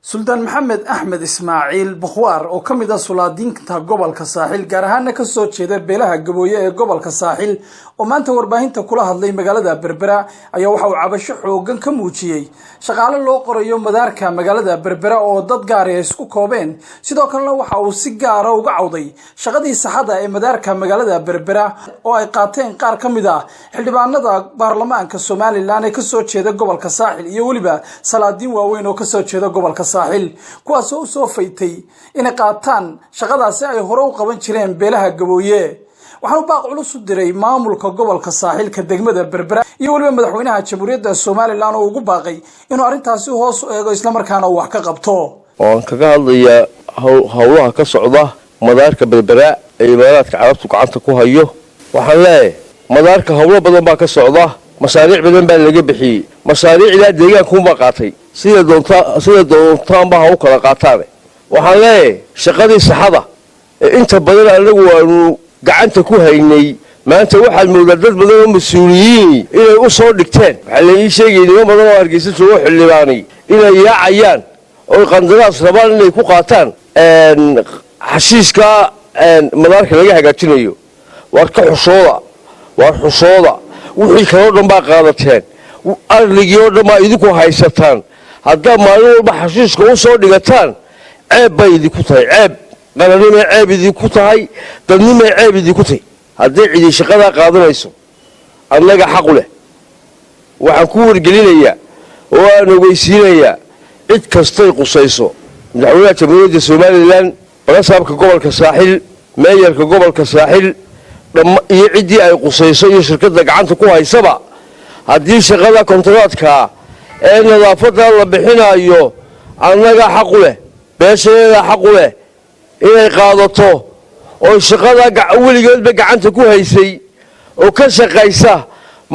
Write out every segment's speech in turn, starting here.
Sultan Maxamed Axmed Ismaaciil Bukhwaar oo ka mid ah Sulaadiinta gobolka Saaxil gaar ahaan ka soo jeeda beelaha Gabooye ee gobolka Saaxil oo maanta warbaahinta kula hadlay magaalada Berbera ayaa waxa uu cabasho xoogan ka muujiyay shaqaale loo qorayo madaarka magaalada Berbera oo dad gaar ah isku koobeen sidoo kalena waxa uu si gaar ah uga cawday shaqadii saxada ee madaarka magaalada Berbera oo ay qaateen qaar ka mid ah xildhibaanada baarlamaanka Soomaaliland ee ka soo jeeda gobolka Saaxil iyo waliba salaadiin waaweyn oo ka soo jeeda gobolka Saaxil kuwaas oo soo faytay in ay qaataan shaqadaasi ay hore u qaban jireen beelaha Gabooye waxaan baaq culus u diray maamulka gobolka Saaxil ka degmada Berbera iyo waliba madaxweynaha Jamhuuriyadda Soomaaliland oo ugu baaqay inuu arintaasi hoos u eego isla markaana wax ka qabto oo kaga hadlaya hawlaha ka socda madaarka Berbera ee imaaraadka carabtu gacanta ku hayo waxaan leeyahay madaarka hawlo badan baa ka socda mashaariic badan baa laga bixiyay mashaariicda deegaanka uma qaatay sida doontaan baa u kala qaataan waxaan leeyahay shaqadii saxada inta badan anagu waanu gacanta ku haynay maanta waxaad moodaa dad badan oo mas'uuliyiin inay u soo dhigteen waxa la ii sheegay niman badan oo Hargeysa joogo xildhibaanay inay yaacayaan oo qandaraas rabaan inay ku qaataan xashiiska madaarka laga hagaajinayo war ka xusooda wixii kale oo dhan baa qaadateen arligii oo dhan baa idinku haysataan hadda maalin walba xashiiska u soo dhigataan ceeb bay idinku tahay ceeb qaranimo ceeb idinku tahay dadnimo ceeb idinku tahay haddii cidi shaqada qaadanayso annaga xaq u leh waxaan ku wargelinayaa oo aan ogeysiinayaa cid kastay qusayso madaxweynaha Jamhuuriyadda Soomaaliland barasaabka gobolka Saaxil meeyarka gobolka Saaxil iyo cidii ay qusayso iyo shirkadda gacanta ku haysaba haddii shaqada kontraktka ee nadaafadda la bixinayo annaga xaq u leh beesheeda xaq u leh inay qaadato oo shaqada weligeedba gacanta ku haysay oo ka shaqaysa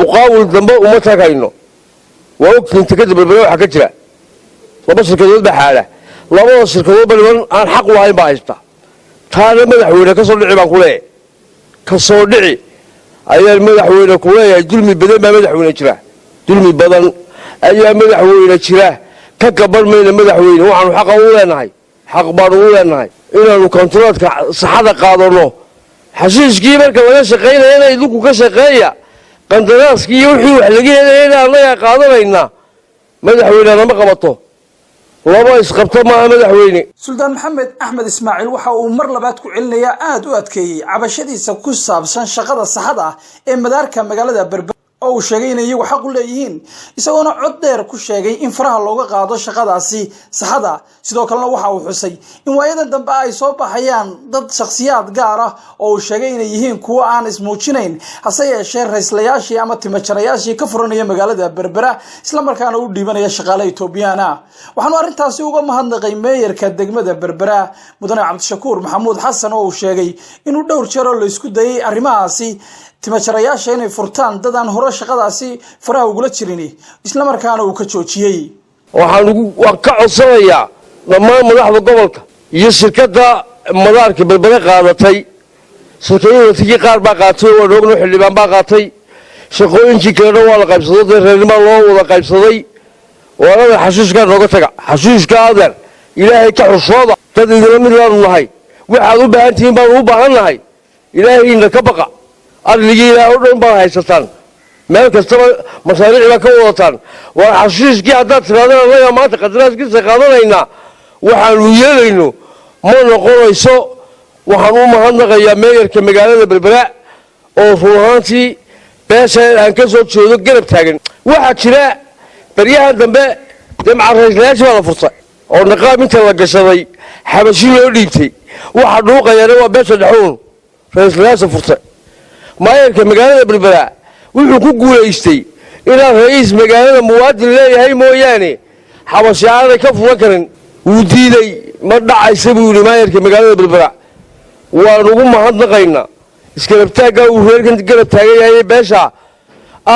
muqaawil dambe uma tagayno waa ogtiinta ka Berbera waxa ka jira laba shirkadood baa xaala labada shirkadood baan aan xaq u lahayn baa haysta taana madaxweyne ka soo dhici baan ku leeyahay ka soo dhici ayaa madaxweyne ku leeyahay dulmi badan baa madaxweyne jira dulmi badan ayaa madaxweyne jira ka gabarmayna madaxweyne waxaanu xaq u leenahay xaq baan u leenahay inaanu kontraktka saxada qaadano xashiiskii marka laga shaqeynayna idinku ka shaqeeya qandaraaskii wixii wax laga helayna anaga qaadanayna madaxweyne lama qabato laba isqabto ma madaxweyne Sultan Maxamed Axmed Ismaaciil waxa uu mar labaad ku celinayaa aad u adkeeyay cabashadiisa ku saabsan shaqada saxada ah ee madaarka magaalada Berbera oo uu sheegay in iyagu xaq u leeyihiin isagoona cod dheer ku sheegay in faraha looga qaado shaqadaasi saxada sidoo kalena waxa uu xusay in waayadan dambe ay soo baxayaan dad shakhsiyaad gaar ah oo uu sheegay in ay yihiin kuwa aan ismuujinayn hase yeeshee raiislayaashii ama timajarayaashii ka furanaya magaalada Berbera isla markaana u dhiibanaya shaqaale Itoobiyaan ah waxaanu arintaasi uga mahadnaqay meeyarka degmada Berbera mudane Cabdishakuur Maxamuud Xasan oo uu sheegay inuu dhowr jeer oo la isku dayay arrimahaasi timajarayaasha inay furtaan dad aan hore shaqadaasi faraha ugula jirin isla markaana uu ka joojiyay waxaan ka codsanayaa dhammaan madaxda gobolka iyo shirkadda madaarka Berbera qaadatay shirkadooda qaar baa qaatay oo roogno xildhibaan baa qaatay shaqooyinkii kale waa la qaybsaday reernimo loo wada qaybsaday walaal xasuuska nooga taga xasuuska adeer ilaahay ka xusooda dad idin mid laanu nahay waxaad u baahan tihiin baan u baahanahay ilaahayna ka baqa arligii ilaahay oo dhan baa haysataan meel kastaba mashaariicda ka wadataan waa xasuuskii haddaad tiraadaan anaga maanta qadaraaskiisa qaadanayna waxaanu yeelayno ma noqonayso waxaan u mahadnaqayaa meeyarka magaalada Berbera oo ruuxaantii beesha aan ka soo jeedo garab taagan waxa jira baryahan dambe jamca raiislayaasha la furtay oo niqaab inta la gashaday xabashi loo dhiibtay waxa dhuuqayana waa beesha dhaxoon raiislayaasha furtay meeyarka magaalada Berbera wuxuu ku guuleystay inaan ra'iis magaalada muwaadin leeyahay mooyaane xabashi aan ka furan karin uu diiday ma dhacaysa buu yiri meeyarka magaalada Berbera waan ugu mahadnaqaynaa iskarabtaaga uu reerkan garab taagan yahay beesha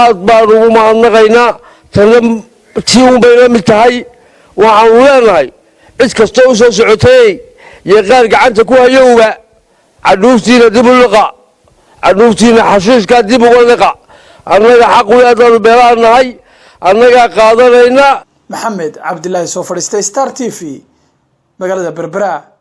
aad baan ugu mahadnaqaynaa tan tii uu bay la mid tahay waxaan u leenahay cid kasta oo soo socotay iyo qaar gacanta ku hayowba caduuftiina dib u liqa caduuftiina xashiiska dib uga liqa annaga xaq u leedahay beelaha nahay annaga qaadanayna maxamed cabdilaahi soo fadhiistay Star TV magaalada Berbera.